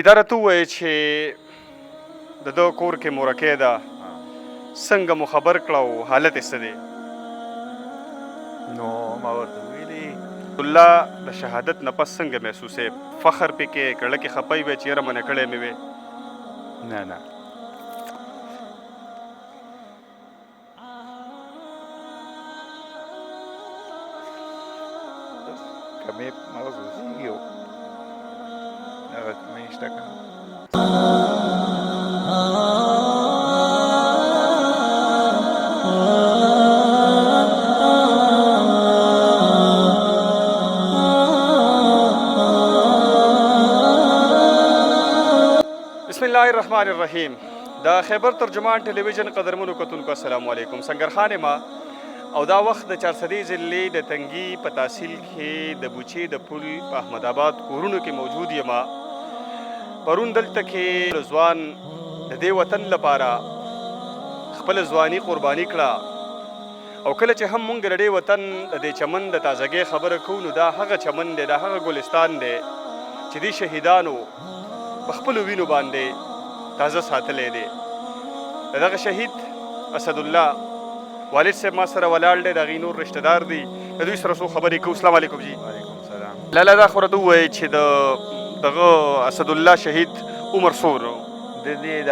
دا راته ووایه چې د ده کور کې مورکۍ ده څنګه مو خبر کړه او حالت یې څه دی؟ نو ما ورته ویلي الله د شهادت نه پس څنګه محسوسې فخر پې کې کړه کې خپه وې چې یاره منع کړی مې وې؟ نه نه کمې مغز اوسېږي او هغه کمې شته که نه بسم الله الرحمن الرحیم. د خیبر ترجمان ټلویزیون قدرمنو کتونکو السلام علیکم. سنگرخان ما او دا وخت د چارسدي ضلعې د تنګي په تحصیل کې د بوچې د پل په احمد آباد کورونو کې موجود یم. پرون دلته کې ځوان د دې وطن لپاره خپل ځواني قرباني کړه او کله چې هم مونږ د دې وطن د دې چمن د تازګۍ خبره کوو نو دا هغه چمن دی، دا هغه ګلستان دی چې دې شهیدانو په خپلو وینو باندې تازه ساتلی دی. د دغه شهید اسدالله والد صاحب ما سره ولاړ دی، د هغې نور رشته دار دي، د دوی سره څو خبرې کوو. السلام علیکم جی. وعلیکم السلام. لالا دا خو راته ووایه چې د دغه اسدالله شهید عمر څومره و؟ د دې د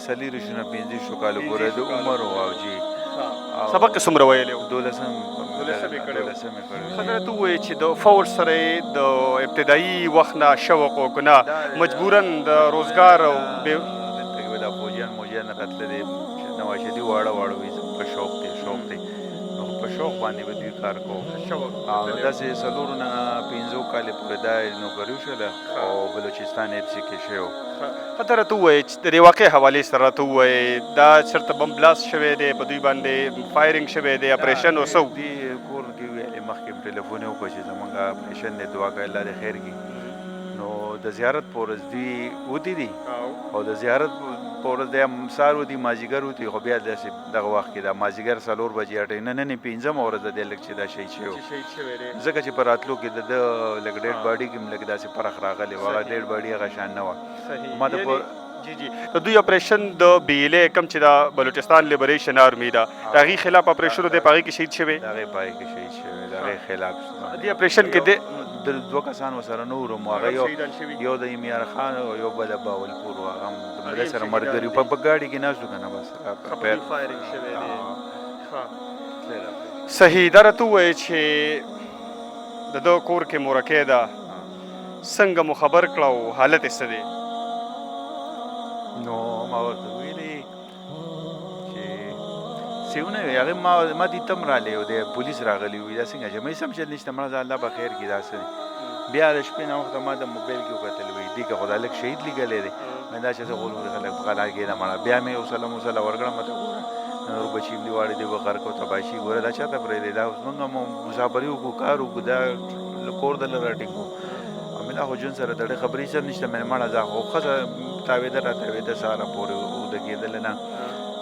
څلېرویشتو نه 25 کالو پورې د عمر و او جي سبق یې څومره ویلی و؟ 12 یې کړی و. کړی ښه راته ووایه چې د فوج سره یې د ابتدایي وخت نه شوق و که نه مجبوراً د روزګار او دلته کې به دا فوجیان موجیان راتللي نواشدي واړه واړه وي په شوق دی نو په شوق باندې به دوی کار کوو او داسې 4 نه 15 کالې پورې دا نوکري وشوله او بلوچستان اف سي کې شوی و. ښه ته راته ووایې چې د دې واقع حوالې سره راته ووایې دا چېرته بم بلاست شوی دی، په دوی باندې فایرنګ شوی دی، اپریشن و څه و؟ دې کور کې ویلې مخکې م ټلیفون یې وکړه چې زموږ اپریشن دی، دعا کوه الله دې خیر کړي. نو د زیارت په ورځ دوی وتي دي او د زیارت په ورځ دی سهار وتي مازدیګر وتي خو بیا داسې دغه وخت کې دا مازدیګر 4 بجې اټوي نن یې 5مه ورځ ده دی لږ چې دا شهید شوی و ځکه چې په راتلو کې د ده لږ ډېډ باډي کې م لږ داسې فرق راغلی و. هغه ډېډ باډي هغه شان نه وه. ما ته جی د دوی اپریشن د بیلې کم چې دا بلوچستان لیبریشن آرمي ده د هغې خلاف اپریشن دی، په هغې کې شهید شوی؟ د هغې په هغې کې شهید شوی، د هغې خلاف دې اپریشن کې د 2 کسان ورسره نه وو. هغه یو د یمیار خان او یو بل باولپور و. هغه هم د مده سره ملګري په ګاډي کې ناست و که نه بس صحیح. دا راته ووایه چې د ده کور کې مورکۍ ده څنګه مو خبر کړه او حالت یې څه دی؟ نو ما ورته ویلي چې سیونه وي هغې ما دې تم رالی و د پولیس راغلي وي دا څنګه چې مې سم چل نشته مړه الله به خیر کړي داسې بیا د شپې نه وخته ما د موبایل کې وکتل وي دې که خو دا لږ شهید لیکلی دی مې دا چې زه غولوري خلک په قلعه کې ده مړه بیا مې وسله ورکړم ته ګوره نور بچي م دې واړې دی به غرق او تباشي ګوره دا چاته پرېږدی دا اوس موږ هم مسافري وکړو کار وکړو دا کور دله راټینګو او مې دا خو ژوند سره دړې خبرې سر نشته مې مړه دا خو ښځه تاوېده راتاوېده سهاره پورې اوده کېدله نه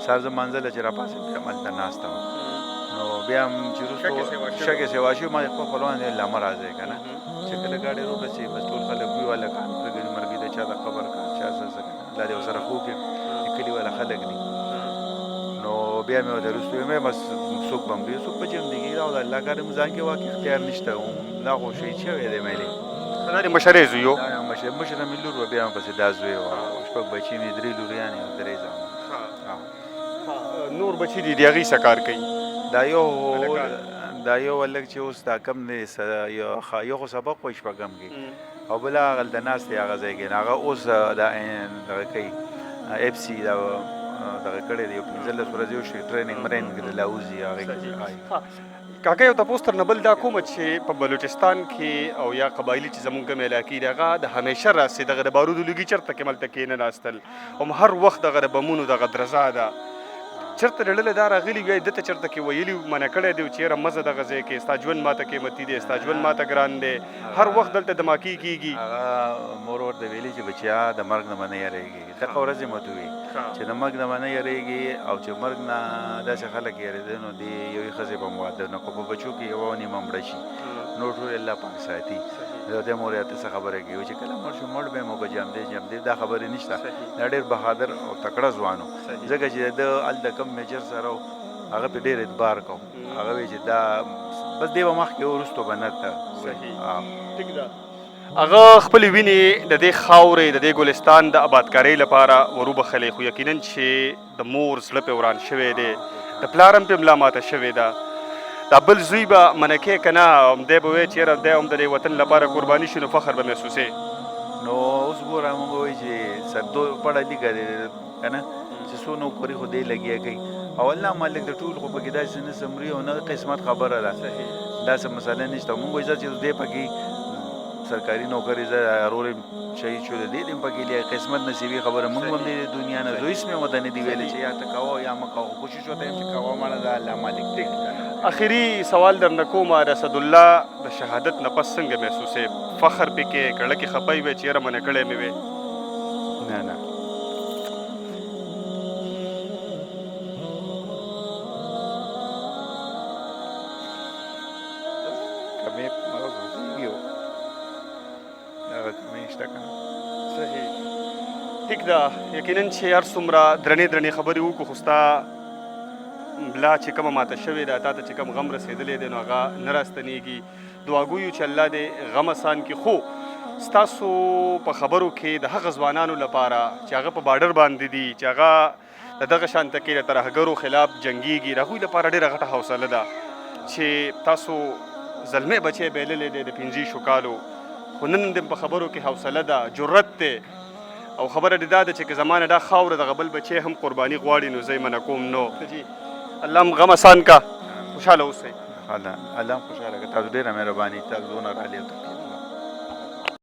سهار زه منځله چې راپاسېم بیا هملته ناسته وم نو بیا هم چې وروستو شګې سیوا شوي ما د خپل خپلوان لامه راځئ که نه چې کله ګاډۍ روبسي بس ټول خلک وي هلکان ملګري مرګي د چا د قبر کار چا څه څه الله دې ورسره خوږ کړي د کلي والا خلک دي نو بیا مې ورته وروستو ویل بس څوک به هم ډېر څوک په جمدګي دا او د الله کار ځان کې واقع اختیار نشته دا خو شهید شوی دی مېلې دا د مشرې زوی و؟ مشره مې لور وه بیا هم پسې دا زوی وه 6 بچي مې 3 لوریانې او 3 زامن. نور بچي دي د هغې څه کار کوي؟ دا یو هلک چې اوس دا کم دی یو خو سبق وایي شپږم کې او بل هغه هلته ناست دی هغه ځای کې هغه اوس دغه کوي اف سي دغه کړی دی یو 15 ورځې وشي ټریننګ مرینګ د لاوزي هغې کاکا یو تپوس تر نه بل دا کومه چې په بلوچستان کې او یا قبایلي چې زمونږ کوم علاقې دي هغه د همیشه راسې دغه د بارودو لوګي چېرته کې ملته کښېنه ناستل او هر وخت دغه د بمونو دغه درزا ده چېرته ډډله دا راغلي وي ده ته چېرته کې ویلي منع کړی دی چې یاره مزه دغه ځای کې ستا ژوند ماته قیمتي دی ستا ژوند ماته ګران دی هر وخت دلته دماکي کېږي هغه مور ورته ویلي چې بچیا د مرګ نه به نه یېرېږي دغه ورځ یې مته وي چې د مرګ نه به نه یېرېږي او چې مرګ نه داسې خلک یېرېده نو د یوې ښځې به م واده نه کو په بچو کې یوه نیمه مړه شي نور ټول الله پاک ساتي ته مور ته څه خبره کوي چې کله مړ شو مړ به مو جام دی دا خبره نشته صحیح. دا ډېر بهادر او تکړه ځوانو صحیح. ځکه چې د ال د کم میجر سره هغه په ډېر اعتبار کو هغه وی چې دا بس دی به مخکې ورستو بنت صحیح. ټیک ده. هغه خپل ویني د دې خاورې د دې ګلستان د آبادکارۍ لپاره وروبخلې خو یقینا چې د مور زړه پې وران شوی دی د پلار هم پې ملا ماته شوې ده دا بل زوی به منکې که نه دی به وایي چې یاره دی هم د دې وطن لپاره قرباني شي نو فخر به محسوسې نو اوس ګوره موږ وایي چې سردو پړه لیکه دی که نه چې څو نوکري خو دی لګیا کوي او الله مالک د ټول خو پکې داسې نه سمري او نه قسمت خبره ده داسې مسله نشته موږ وایي چې دی پکې سرکاري نوکری زه رور شهید شو دی دې پکې لري قسمت نصیبي خبره موږ هم دې دنیا نه زوی اسمه ودانې دی ویل چې یا ته کاوه یا مکاوه کوشش وته چې کاوه مړه ده الله مالک دی آخري سوال درنه کوم رسد الله د شهادت نه پس څنګه محسوسې فخر پکې کړه کې خپای وي چې یاره منې کړی مې وي نه نه کمې یو صحیح ټیک ده یقینا چې هر څومره درنې خبرې وکړو خو ستا ملا چې کومه ماته شوې ده تا ته چې کوم غم رسېدلی دی نو هغه نه راستنېږي دعا ګویو چې الله دې غم اسان کړي خو ستاسو په خبرو کې د هغه ځوانانو لپاره چې هغه په بارډر باندې دي چې هغه د دغه شانته کې د ترهګرو خلاف جنګیږي د هغوی لپاره ډېره غټه حوصله ده چې تاسو زلمی بچی بایللی دی د 15 کالو خو نن د په خبرو کې حوصله ده جرأت دی او خبره دې دا ده چې که زمانه دا خاوره دغه بل بچی هم قرباني غواړي نو زه یې منع کوم نو الله هم غم اسان کا خوشحاله اوسئ الله هم خوشحاله که تاسو ډېره مهرباني تاسو دونه رالی